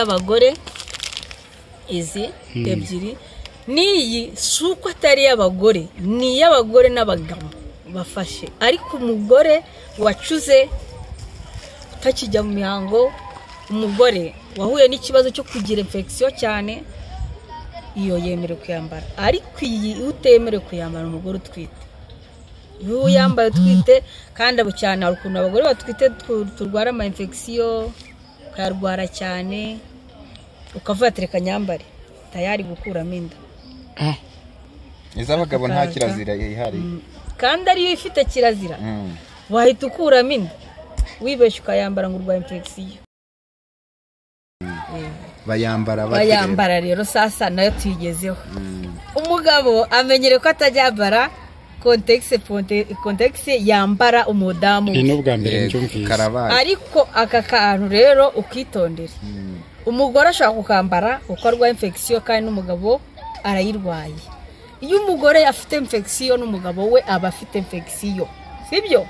abagore izi ebyiri niyi suko atari y'abagore ni y'abagore n'abagabo bafashe ariko umugore wacuze utakijya mu mihango umugore wahuye n'ikibazo cyo kugira infection cyane iyo yemerewe kuyambara ariko iyi utemerewe kuyambara umugore utwite iyo yambaye utwite kandi abo cyane ukuntu abagore batwite turwara ama infection karwara cyane ukavuga nyambare tayari gukuramo inda izabagabo nta kirazira ihari kandi ari ifite kirazira wahita ukuramo inda wibeshye ukayambara ngo urwaye infection bayambara rero sasa nayo tuyigezeho umugabo amenyere ko atajyambara context yambara umudamu n'ubwa mbere mbyumvise ariko aka kantu rero ukitondera umugore ashaka kukambara uko arwaye infection kandi n'umugabo arayirwaye iyo umugore afite infection n'umugabo we aba afite infection sibyo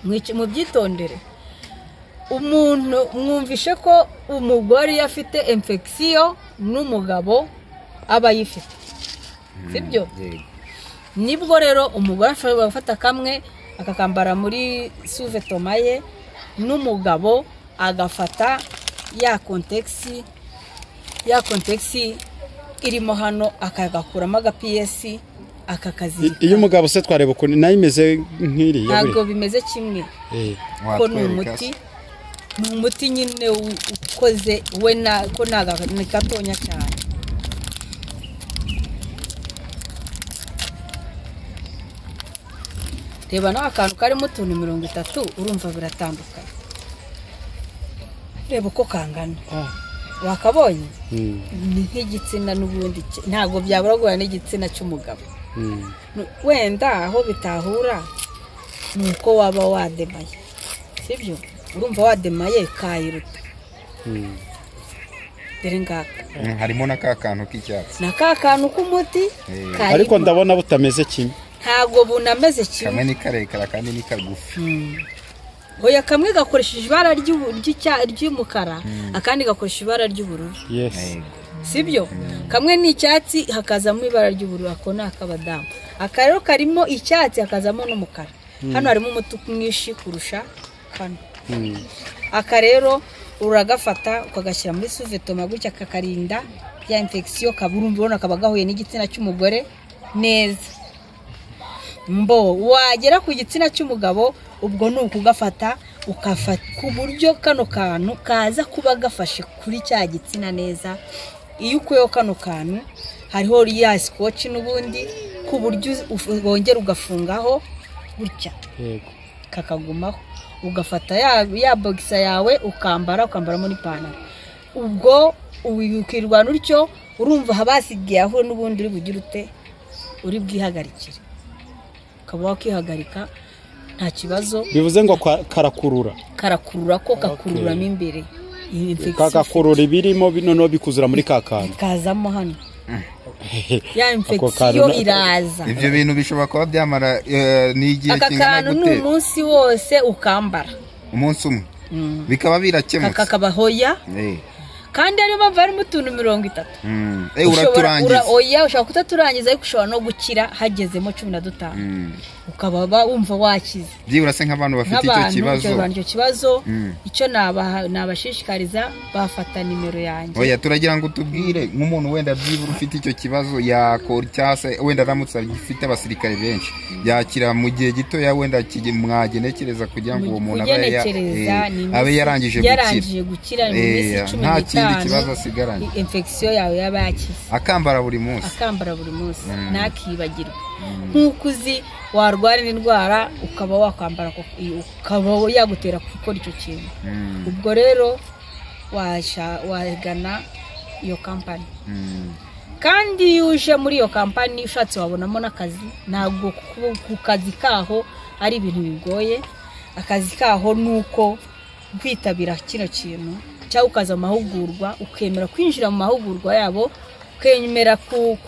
mu byitondere umuntu mwumvishe ko umugore afite infection n'umugabo aba yifite sibyo nibwo rero umugore ashobora gufata kamwe akakambara muri sous-vêtement ye n'umugabo agafata ya context irimo hano akagakuramo PS akakazirika iyo umugabo se twareba ukuntu nayo imeze nk'iri ntabwo bimeze kimwe ko ni umuti nyine ukoze we ko ni gatonya cyane reba nawe akantu karimo utuntu 30 urumva biratandukanye reba uko kangana wakabonye ni nk'igitsina n'ubundi ntabwo byaburagura n'igitsina cy'umugabo wenda aho bitahura nuko waba wademaye sibyo urumva wademaye kayiruta dore ngaka harimo n'akakantu k'icyatsi n'akakantu k'umuti ariko ndabona butameze kimwe ntabwo bunameze kimwe kamwe ni karekara kandi ni kagufi oya kamwe gakoresheje ibara ry'umukara akandi gakoresha ibara ry'ubururu sibyo kamwe ni icyatsi hakazamo ibara ry'ubururu ako ni akabadamu aka rero karimo icyatsi hakazamo n'umukara hano harimo umutuku mwinshi kurusha kano aka rero uragafata ukagashyira muri sous-vêtement gutya kakarinda ya infection kaburumva ubona kaba gahuye n'igitsina cy'umugore neza wagera ku gitsina cy'umugabo ubwo ni ukugafata ukafata ku buryo kano kantu kaza kuba gafashe kuri cya gitsina neza iyo ukuyeho kano kantu hariho ya scotch n'ubundi ku buryo wongera ugafungaho gutya kakagumaho ugafata ya boxer yawe ukambara muri pantaro ubwo ukirwana utyo urumva habasigiye aho n'ubundi uri bugira ute uri bwihagarikire ukaba wakihagarika nta kibazo bivuze ngo karakurura ko kakururamo imbere kagakurura ibirimo bino bikuzura muri kakantu kazamo hano ya infection iraza ibyo bintu bishobora kuba byamara n'igihe kingana gute aka umunsi wose ukambara umunsi umwe bikaba birakemutse kakabahoya kandi ari mpamvu harimo utuntu 30 uraturangiza oya ushaka kutaturangiza ariko ushobora no gukira hagezemo 15 ukaba wumva wakize byibura se nk'abantu bafite icyo kibazo icyo nabashishikariza bafata nimero yanjye oya turagira ngo tubwire nk'umuntu wenda byibura ufite icyo kibazo yakora cyase wenda aramutse afite abasirikare benshi yakira mu gihe gito ya wenda mwagenekereza kugira ngo uwo muntu abe yarangije gukira mu minsi 15 ikibazo asigaranye infection yawe yabakize akambara buri munsi nakibagirwa nkuko uzi warwara indwara ukaba wakwambara ukaba yagutera gukora icyo kintu ubwo rero wagana iyo company kandi uje muri iyo company ushatse wabonamo n'akazi ntabwo ku kazi kaho ari ibintu bigoye akazi kaho nuko kwitabira kino kintu cyangwa ukaza amahugurwa ukemera kwinjira mu mahugurwa yabo ukemera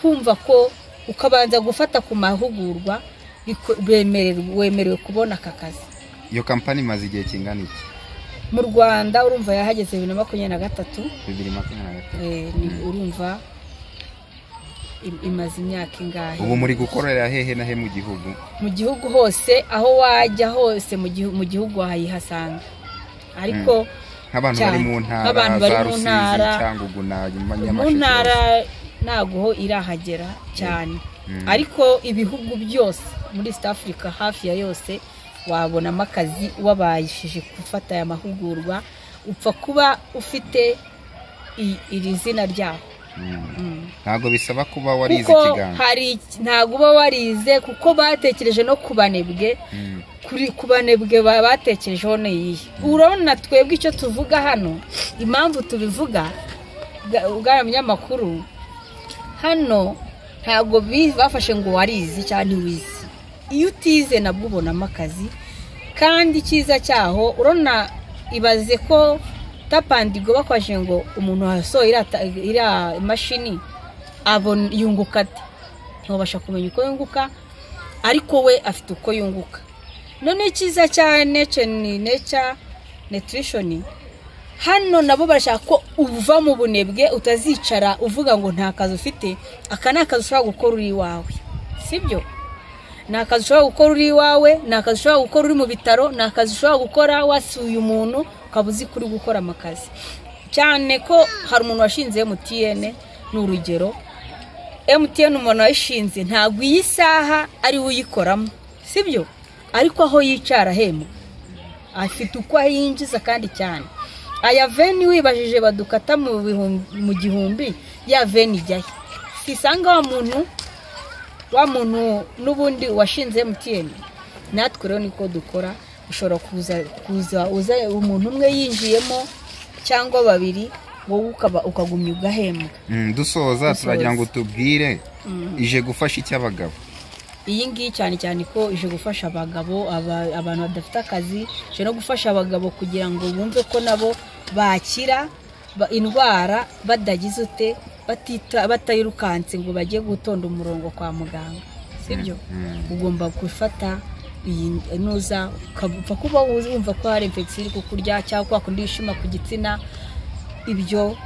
kumva ko ukabanza gufata ku mahugurwa wemerewe kubona aka kazi iyo kampani maze igihe kingana iki mu Rwanda urumva yahageze 2023 urumva imaze imyaka ingahe. Ubu muri gukorera hehe na he mu gihugu hose aho wajya hose mu gihugu wahihasanga, ariko nk'abantu bari mu ntara mu ntara ntago irahagera cyane, ariko ibihugu byose muri East Africa hafi ya yose wabonamo akazi wabayishije gufata aya mahugurwa, upfa kuba ufite iri zina ryaho. Ntago bisaba kuba warize ikiganga, ntago uba warize, kuko batekereje no kubanebwe kubanebwe batekerejeho neyihe. Urabona twebwe icyo tuvuga hano, impamvu tubivuga ubwa munyamakuru hano, ntago bafashe ngo warize cyane wize. Iyo utize nabwo ubonamo akazi, kandi cyiza cyaho urona ibaze ko tapandigo bakwaje ngo umuntu asohora ira mashini abon yunguka ate, ntobasha kumenya uko yunguka, ariko we afite uko yunguka. None cyiza cyane nature nutrition hano nabo barashaka ko uva mu bunebwe, utazicara uvuga ngo nta kazi ufite. Aka ni akazi ushobora gukora uri iwawe, sibyo? Ni akazi ushobora gukora uri iwawe, ni akazi ushobora gukora uri mu bitaro, ni akazi ushobora gukora wasuye umuntu ukabuzi kuri gukora amakazi. Cyane ko hari umuntu washinze MTN, n'urugero MTN umuntu wayishinze ntabwo iyi saha ari uyikoramo, sibyo? Ariko aho yicara hemo afite uko yinjiza, kandi cyane aya veni wibajije badukata mu gihumbi ya veni jyahe. Sisanga wa muntu n'ubundi washinze MTN. Natwe rero niko dukora, ushobora kuza umuntu umwe yinjiyemo cyangwa babiri, wowe ukagumya ugahembwa. Dusoza turagira ngo tubwire ije gufasha iki abagabo. Iyi ngiyi cyane ko ije gufasha abagabo, abantu badafite akazi, ije no gufasha abagabo kugira ngo bumve ko nabo bakira indwara badagize ute, batayirukanse ngo bagiye gutonda umurongo kwa muganga, sibyo? Ugomba gufata iyi nuza ukapfa kuba wumva ko hari infection iri kukurya cyangwa kwakundi ishima ku gitsina. Ibyo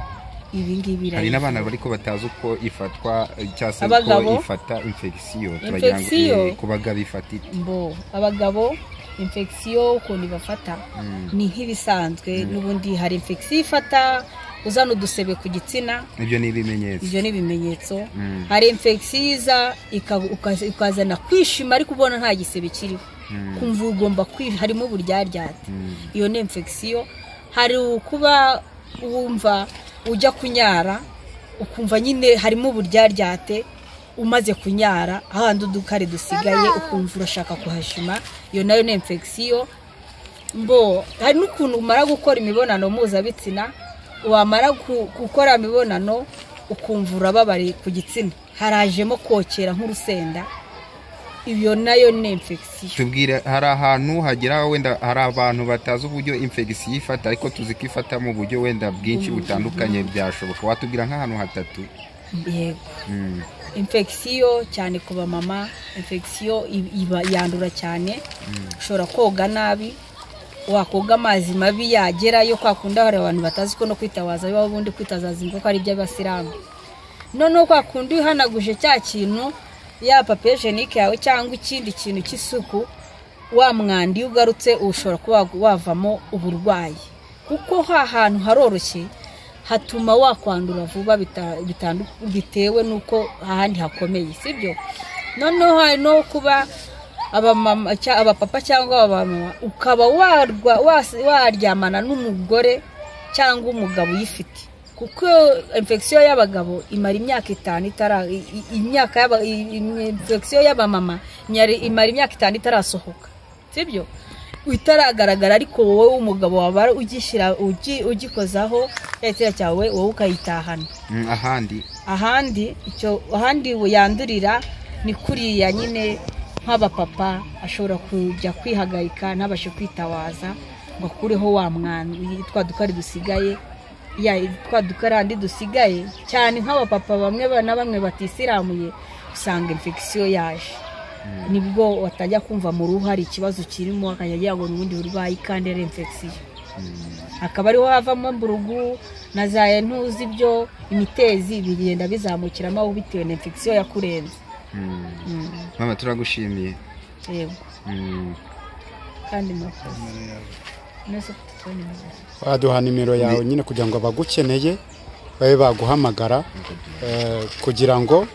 ibingibi hari n'abana bariko batazi uko ifatwa cyase ko ifata infection. Turagira ngo ku bagabo ifatira abagabo infection uko nibafata ni nk'ibisanzwe n'ubundi. Hari infection ifata uzana udusebe ku gitsina, ibyo ni ibimenyetso. Hari infection iza ikazana kwishima ariko ubona nta gisebe kiriho, kumva ugomba harimo uburyaryate, iyo ni infection. Hari kuba wumva ujya kunyara ukumva nyine harimo uburyaryate, umaze kunyara ahandi udukare dusigaye ukumva urashaka kuhashima, iyo nayo ni infection. Hari n'ukuntu umara gukora imibonano mpuzabitsina, wamara gukora imibonano ukumva urababari ku gitsina, harajemo kokera nk'urusenda, ibyo nayo ni infection. Tubwire, hari ahantu hagira wenda hari abantu batazi uburyo infection ifata, ariko tuzi ko ifata mu buryo wenda bwinshi butandukanye byashoboka. Watubwira nk'ahantu hatatu? Yego. Infection cyane ku ba mama, infection yandura cyane. Ushobora koga nabi, wakoga amazi mabi yagerayo, kwakunda hari abantu batazi ko no kwitawaza biba ubundi kwitazaza ngo ari by'abasilamu. None kwakundi hanaguje cya kintu ya papier hygienique yawe cyangwa ikindi kintu cy'isuku, wa mwandi ugarutse ushobora kuba wavamo uburwayi, kuko ahantu haroroshye hatuma wakwandura vuba bitewe nuko ahandi hakomeye, sibyo? Noneho hari no kuba abapapa cyangwa abamama ukaba waryamana n'umugore cyangwa umugabo uyifite, kuko infection y'abagabo imara imyaka 5 infection y'abamama imara imyaka 5 itarasohoka, sibyo? Utaragaragara, ariko wowe umugabo wabara ugishira ugikozaho cyatira cyawe wowe ukayitahana. ahandi yandurira ni kuriya nyine nk'abapapa ashobora kujya kwihagarika ntabashe kwitawaza ngo akureho wa mwana twadukari dusigaye, twadukarandi dusigaye cyane nk'abapapa bamwe batisiramuye, usanga infection yaje. Nibwo watajya kumva mu ruhu hari ikibazo kirimo, akayagira ngo n'ubundi burwayi kandi ari infection. hakaba ariho havamo mburugu na za entuzi ibyo imitezi bigenda bizamukiramo aho bitewe na infection yakurenze. Mama turagushimiye. Yego. Kandi mwakoze. Waduha nimero yawe nyine kugira ngo abagukeneye babe baguhamagara kugira ngo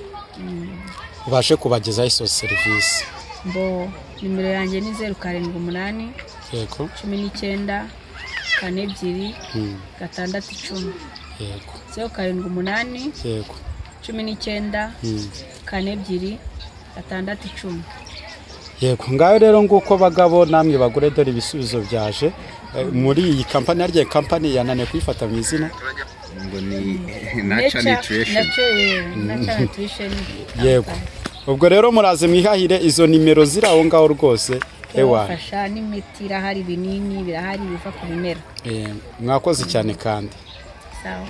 ubashe kubagezaho izo serivisi. Mbo nimero yanjye ni 078 yego 19 42 610. Yego 078 yego 19 42 610. Yego ngaho rero nguko bagabo namwe bagure dore ibisubizo byaje muri iyi kampani arye kampani yanane kwifata mu izina ngo ni Nature Nutrition. Yego ubwo rero muraze mwihahire izo nimero ziri aho ngaho rwose ewa fasha n'imiti irahari binini birahari biva ku bimera. Mwakoze cyane kandi sawa.